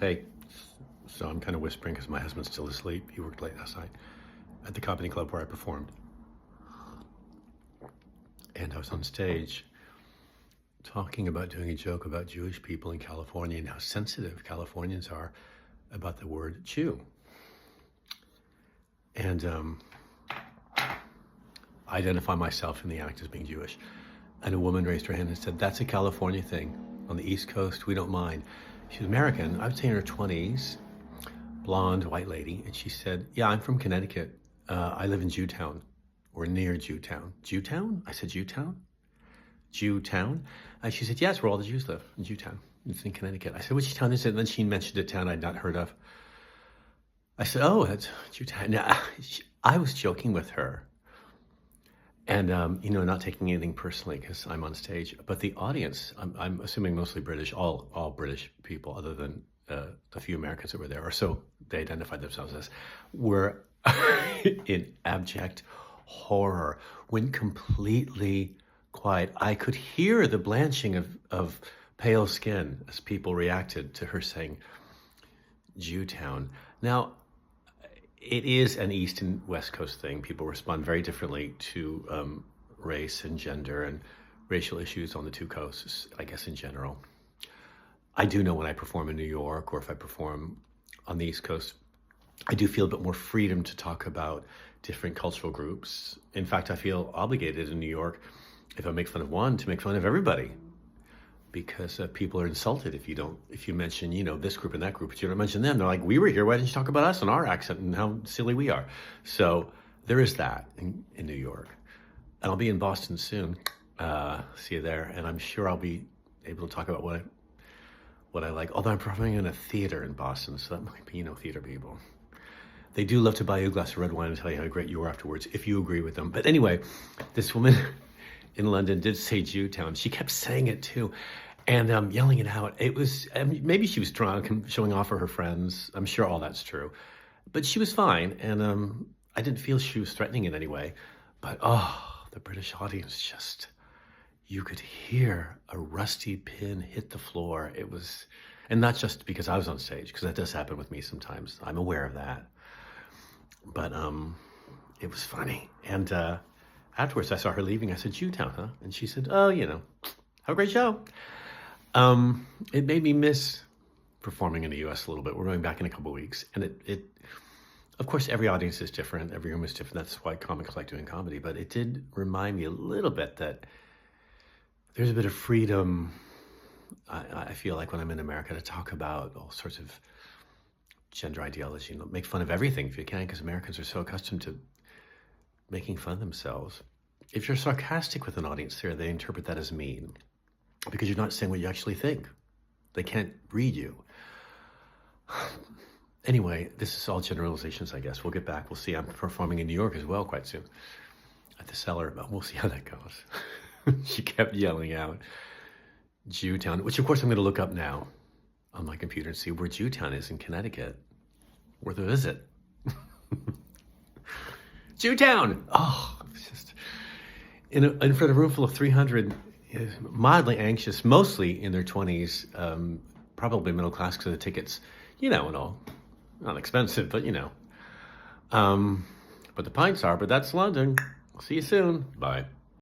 Hey, so I'm kind of whispering because my husband's still asleep. He worked late last night at the comedy club where I performed. And I was on stage talking about doing a joke about Jewish people in California and how sensitive Californians are about the word Jew. And I identify myself in the act as being Jewish. And a woman raised her hand and said, "That's a California thing. On the East Coast, we don't mind." She was American, I would say in her 20s, blonde, white lady. And she said, "Yeah, I'm from Connecticut. I live in Jewtown, or near Jewtown." Jewtown? I said, Jewtown? Jewtown? And she said, "Yes, where all the Jews live, in Jewtown. It's in Connecticut." I said, "Which town is it?" And then she mentioned a town I'd not heard of. I said, "Oh, that's Jewtown." Now, I was joking with her. And, not taking anything personally because I'm on stage, but the audience, I'm assuming mostly British, all British people other than the few Americans that were there, or so they identified themselves as, were in abject horror, went completely quiet. I could hear the blanching of pale skin as people reacted to her saying Jewtown. Now, it is an East and West Coast thing. People respond very differently to race and gender and racial issues on the two coasts, I guess, in general. I do know when I perform in New York or if I perform on the East Coast, I do feel a bit more freedom to talk about different cultural groups. In fact, I feel obligated in New York, if I make fun of one, to make fun of everybody. Because people are insulted if you mention, this group and that group, but you don't mention them. They're like, "We were here, why didn't you talk about us and our accent and how silly we are?" So there is that in New York. And I'll be in Boston soon. See you there. And I'm sure I'll be able to talk about what I like. Although I'm performing in a theater in Boston, so that might be, theater people. They do love to buy you a glass of red wine and tell you how great you are afterwards, if you agree with them. But anyway, this woman in London did say Jewtown. She kept saying it too. And yelling it out. It was, maybe she was drunk and showing off for her friends. I'm sure all that's true. But she was fine. And I didn't feel she was threatening in any way. But the British audience just, you could hear a rusty pin hit the floor. It was, and not just because I was on stage, because that does happen with me sometimes. I'm aware of that. But it was funny. And afterwards I saw her leaving. I said, "Jewtown, huh?" And she said, "Oh, have a great show." It made me miss performing in the US a little bit. We're going back in a couple of weeks. And it of course, every audience is different. Every room is different. That's why comics like doing comedy. But it did remind me a little bit that there's a bit of freedom, I feel like, when I'm in America, to talk about all sorts of gender ideology. Make fun of everything if you can, because Americans are so accustomed to making fun of themselves. If you're sarcastic with an audience there, they interpret that as mean, because you're not saying what you actually think. They can't read you. Anyway, this is all generalizations, I guess. We'll get back. We'll see. I'm performing in New York as well quite soon at the Cellar, but we'll see how that goes. She kept yelling out Jewtown, which of course I'm going to look up now on my computer and see where Jewtown is in Connecticut. Worth a visit. Jewtown! Oh, it's just in front of a room full of 300, mildly anxious, mostly in their 20s, probably middle class because of the tickets, and all. Not expensive, but but the pints are. But that's London. See you soon. Bye.